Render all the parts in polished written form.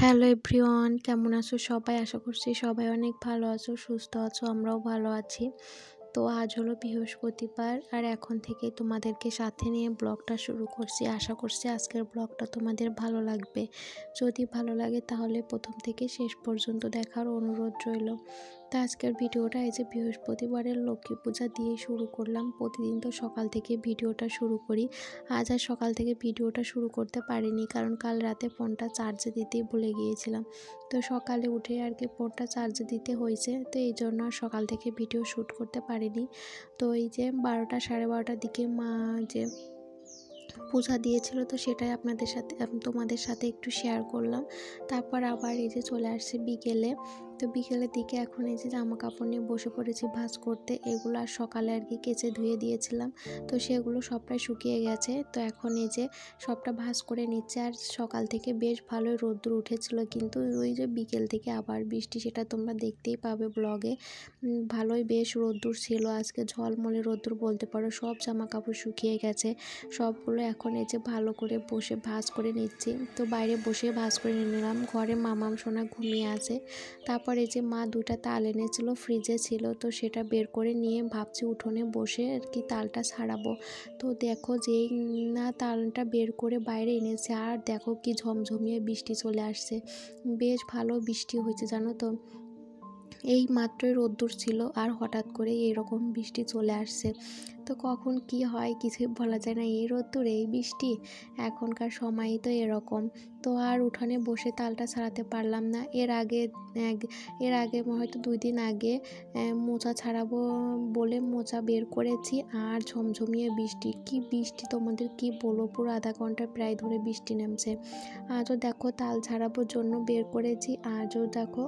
Hello everyone, কেমন আছো সবাই? আশা করছি সবাই অনেক ভালো আছো, সুস্থ আছো। আমরাও ভালো আছি। তো আজ হলো বৃহস্পতিবার আর এখন থেকে তোমাদেরকে সাথে নিয়ে ব্লগটা শুরু করছি। আশা করছি আজকের ব্লগটা তোমাদের ভালো লাগবে। যদি ভালো লাগে তাহলে প্রথম থেকে শেষ পর্যন্ত দেখার অনুরোধ রইল। তো আজকের ভিডিওটা এই যে বৃহস্পতিবারের লক্ষ্মী পূজা দিয়ে শুরু করলাম। প্রতিদিন তো সকাল থেকে ভিডিওটা শুরু করি। আজ আর সকাল থেকে ভিডিওটা শুরু করতে পারিনি, কারণ কাল রাতে ফোনটা চার্জে দিতেই ভুলে গিয়েছিলাম। তো সকালে উঠে আর কি ফোনটা চার্জে দিতে হয়েছে, তো এই জন্য আর সকাল থেকে ভিডিও শ্যুট করতে পারিনি। তো এই যে 12টা সাড়ে 12টার দিকে মা যে পূজা দিয়েছিল, তো সেটাই তোমাদের সাথে একটু শেয়ার করলাম। তারপর আবার এই যে চলে আসছে বিকেলে। তো বিকেলের দিকে এখন এই যে জামা কাপড় নিয়ে বসে পড়েছি ভাঁজ করতে। এগুলো আর সকালে আর কি কেচে ধুয়ে দিয়েছিলাম, তো সেগুলো সবটাই শুকিয়ে গেছে। তো এখন এই যে সবটা ভাঁজ করে নিচ্ছে। আর সকাল থেকে বেশ ভালোই রোদ্দুর উঠেছিল, কিন্তু ওই যে বিকেল থেকে আবার বৃষ্টি, সেটা তোমরা দেখতেই পাবে ব্লগে। ভালোই বেশ রোদ্দুর ছিল আজকে, ঝলমলে রোদ্দুর বলতে পারো। সব জামা কাপড় শুকিয়ে গেছে সবগুলো। এখন এই যে ভালো করে বসে ভাঁজ করে নিচ্ছি। তো বাইরে বসে ভাঁজ করে নিলাম। ঘরে মামাম সোনা ঘুমিয়ে আছে। তারপর এই যে মা দুটা তাল এনেছিল, ফ্রিজে ছিল, তো সেটা বের করে নিয়ে ভাবছি উঠোনে বসে আর কি তালটা ছাড়াবো। তো দেখো যেই না তালটা বের করে বাইরে এনেছে, আর দেখো কি ঝমঝমিয়ে বৃষ্টি চলে আসছে। বেশ ভালো বৃষ্টি হয়েছে জানো তো। এই মাত্রই রোদ্দুর ছিল আর হঠাৎ করে এরকম বৃষ্টি চলে আসছে। তো কখন কি হয় কিছুই বলা যায় না। এই রোদ্দুর এই বৃষ্টি, এখনকার সময়ই তো এরকম। তো আর উঠানে বসে তালটা ছাড়াতে পারলাম না। এর আগে হয়তো 2 দিন আগে মোচা ছাড়াবো বলে মোচা বের করেছি, আর ঝমঝমিয়ে বৃষ্টি। কি বৃষ্টি তোমাদের কি বলবো, পুরো আধা ঘন্টা প্রায় ধরে বৃষ্টি নামছে। আজও দেখো তাল ছাড়াবোর জন্য বের করেছি, আজও দেখো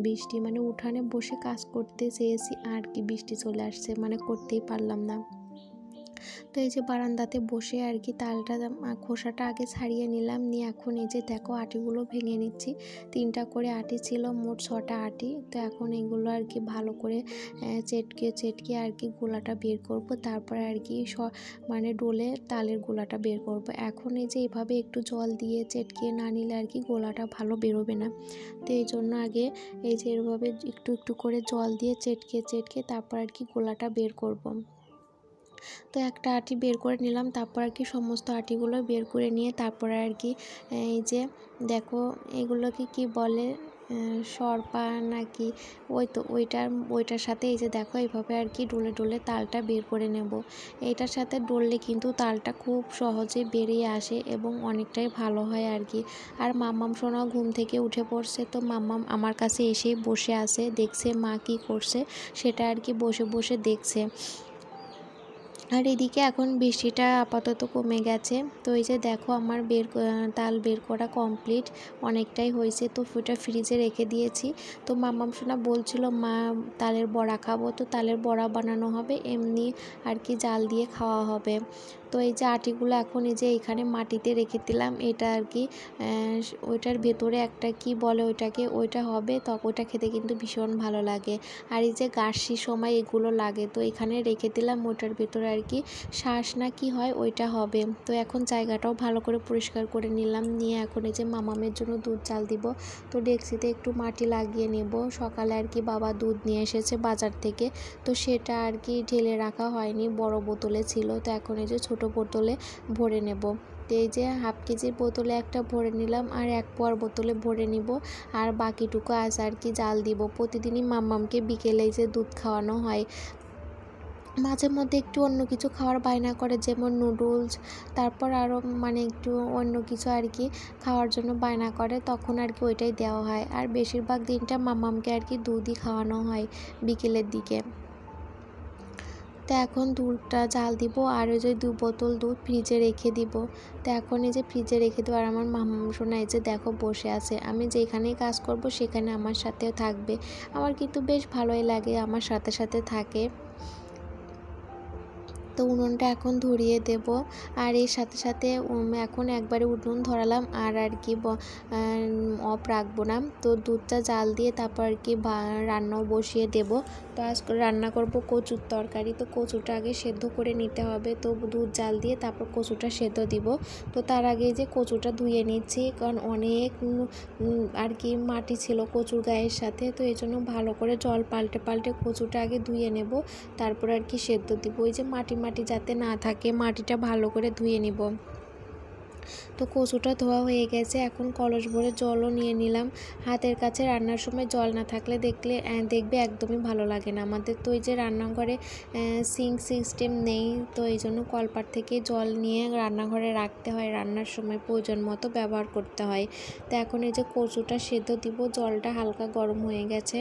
বৃষ্টি। মানে উঠানে বসে কাজ করতে চেয়েছি আর কি বৃষ্টি চলে আসছে, মানে করতেই পারলাম না। তো এই যে বারান্দাতে বসে আর কি তালটা খোসাটা আগে ছাড়িয়ে নিলাম, নিয়ে এখন এই যে দেখো আটিগুলো ভেঙে নিচ্ছি। 3টা করে আটি ছিল, মোট 6টা আটি। তো এখন এগুলো আর কি ভালো করে চেটকে আর কি গোলাটা বের করব। তারপরে আর কি মানে ডোলে তালের গোলাটা বের করব। এখন এই যে এভাবে একটু জল দিয়ে চেটকে না নিলে আর কি গোলাটা ভালো বেরোবে না। তো এই জন্য আগে এই যে এভাবে একটু একটু করে জল দিয়ে চেটকে তারপর আর কি গোলাটা বের করব। তো একটা আটি বের করে নিলাম, তারপর আর কি সমস্ত আটিগুলো বের করে নিয়ে তারপরে আর কি এই যে দেখো এগুলোকে কি বলে, সরপা নাকি, তো ওইটার সাথে এই যে দেখো এইভাবে আর কি ডলে তালটা বের করে নেব। এইটার সাথে ডললে কিন্তু তালটা খুব সহজে বেরিয়ে আসে এবং অনেকটাই ভালো হয় আর কি। আর মাম্মাম সোনাও ঘুম থেকে উঠে পড়ছে, তো মাম্মাম আমার কাছে এসেই বসে আছে, দেখছে মা কি করছে সেটা আর কি বসে বসে দেখছে। আর এদিকে এখন বৃষ্টিটা আপাতত কমে গেছে। তো এই যে দেখো আমার তাল বের করা কমপ্লিট, অনেকটাই হয়েছে। তো ওটা ফ্রিজে রেখে দিয়েছি। তো মাম্মাম সোনা বলছিল মা তালের বড়া খাবো, তো তালের বড়া বানানো হবে, এমনি আর কি জাল দিয়ে খাওয়া হবে। তো এই যে আটিগুলো এখন এই যে এখানে মাটিতে রেখে দিলাম। এটা আর কি ওইটার ভেতরে একটা কি বলে ওইটাকে, ওইটা হবে, তো ওইটা খেতে কিন্তু ভীষণ ভালো লাগে। আর এই যে গার্সির সময় এগুলো লাগে, তো এখানে রেখে দিলাম। ওইটার ভেতরে আর কি শ্বাস না কি হয় ওইটা হবে। তো এখন জায়গাটাও ভালো করে পরিষ্কার করে নিলাম, নিয়ে এখন এই যে মামামের জন্য দুধ চাল দিব। তো ডেকচিতে একটু মাটি লাগিয়ে নেব। সকালে আর কি বাবা দুধ নিয়ে এসেছে বাজার থেকে, তো সেটা আর কি ঢেলে রাখা হয়নি, বড় বোতলে ছিল। তো এখন এই যে ছোট বোতলে ভরে নেব। তো এই যে হাফ কেজির বোতলে একটা ভরে নিলাম, আর 1 পোয়ার বোতলে ভরে নিব। আর বাকিটুকু আজ আর কি জাল দিব। প্রতিদিনই মাম্মামকে বিকেলে যে দুধ খাওয়ানো হয়। মাঝে মধ্যে একটু অন্য কিছু খাওয়ার বায়না করে, যেমন নুডলস, তারপর আরও মানে একটু অন্য কিছু আর কি খাওয়ার জন্য বায়না করে, তখন আর কি ওইটাই দেওয়া হয়। আর বেশিরভাগ দিনটা মাম্মামকে আর কি দুধই খাওয়ানো হয় বিকেলের দিকে। তো এখন দুধটা জাল দিব, আর ওই যে 2 বোতল দুধ ফ্রিজে রেখে দিব। তো এখন এই যে ফ্রিজে রেখে দেবো। আর আমার মাম্মাম সোনা এই যে দেখো বসে আছে, আমি যেখানেই কাজ করব সেখানে আমার সাথেও থাকবে। আমার কিন্তু বেশ ভালোই লাগে, আমার সাথে সাথে থাকে। তো উনুনটা এখন ধরিয়ে দেব। আর এর সাথে সাথে এখন একবারে উনুন ধরালাম আর কি অফ রাখবো না। তো দুধটা জাল দিয়ে তারপর আর কি রান্নাও বসিয়ে দেব। তো আজ রান্না করব কচুর তরকারি। তো কচুটা আগে সেদ্ধ করে নিতে হবে। তো দুধ জাল দিয়ে তারপর কচুটা সেদ্ধ দিব। তো তার আগে যে কচুটা ধুয়ে নিচ্ছি, কারণ অনেক আর কি মাটি ছিল কচুর গায়ের সাথে। তো এই জন্য ভালো করে জল পাল্টে পাল্টে কচুটা আগে ধুয়ে নেব, তারপর আর কি সেদ্ধ দিব। ওই যে মাটি মাটি যাতে না থাকে, মাটিটা ভালো করে ধুয়ে নিব। তো কচুটা ধোয়া হয়ে গেছে, এখন কলস ভরে জলও নিয়ে নিলাম। হাতের কাছে রান্নার সময় জল না থাকলে দেখবে একদমই ভালো লাগে না আমাদের। তো এই যে রান্নাঘরে সিঙ্ক সিস্টেম নেই, তো এই জন্য কলপাট থেকে জল নিয়ে রান্নাঘরে রাখতে হয়, রান্নার সময় প্রয়োজন মতো ব্যবহার করতে হয়। তো এখন এই যে কচুটা সেদ্ধ দিব, জলটা হালকা গরম হয়ে গেছে।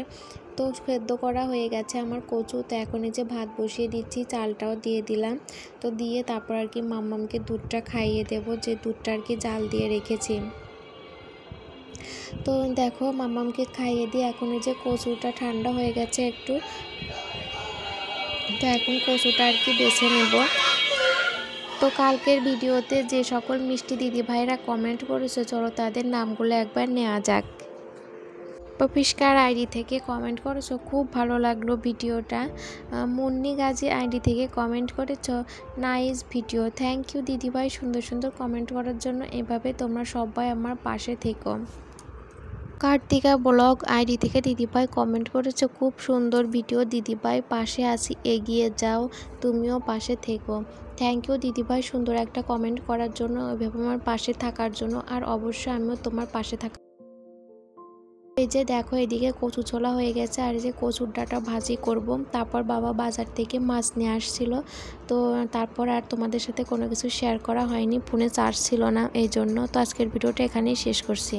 তো সেদ্ধ করা হয়ে গেছে আমার কচু। তো এখন এই যে ভাত বসিয়ে দিচ্ছি, চালটাও দিয়ে দিলাম। তো দিয়ে তারপর আর কি মাম্মামকে দুধটা খাইয়ে দেব, যে দুধটা আর কি জাল দিয়ে রেখেছি। তো দেখো মাম্মামকে খাইয়ে দিয়ে এখন এই যে কচুটা ঠান্ডা হয়ে গেছে একটু। তো এখন কচুটা আর কি বেছে নেব। তো কালকের ভিডিওতে যে সকল মিষ্টি দিদি ভাইরা কমেন্ট করেছে, চলো তাদের নামগুলো একবার নেওয়া যাক। পপিষ্কার আইডি থেকে কমেন্ট করেছো, খুব ভালো লাগলো ভিডিওটা। মুন্নি গাজী আইডি থেকে কমেন্ট করেছো, নাইস ভিডিও। থ্যাংক ইউ দিদিভাই সুন্দর সুন্দর কমেন্ট করার জন্য। এভাবে তোমরা সবাই আমার পাশে থেকো। কার্তিকা ব্লগ আইডি থেকে দিদিভাই কমেন্ট করেছো, খুব সুন্দর ভিডিও দিদিভাই, পাশে আছি, এগিয়ে যাও, তুমিও পাশে থেকো। থ্যাংক ইউ দিদিভাই সুন্দর একটা কমেন্ট করার জন্য, এভাবে আমার পাশে থাকার জন্য। আর অবশ্যই আমিও তোমার পাশে থাকা। এই যে দেখো এদিকে কচু ছোলা হয়ে গেছে, আর এই যে কচুর ডাঁটা ভাজি করব। তারপর বাবা বাজার থেকে মাছ নিয়ে আসছিল। তো তারপর আর তোমাদের সাথে কোনো কিছু শেয়ার করা হয়নি, ফোনে চার্জ ছিল না এই জন্য। তো আজকের ভিডিওটা এখানেই শেষ করছি।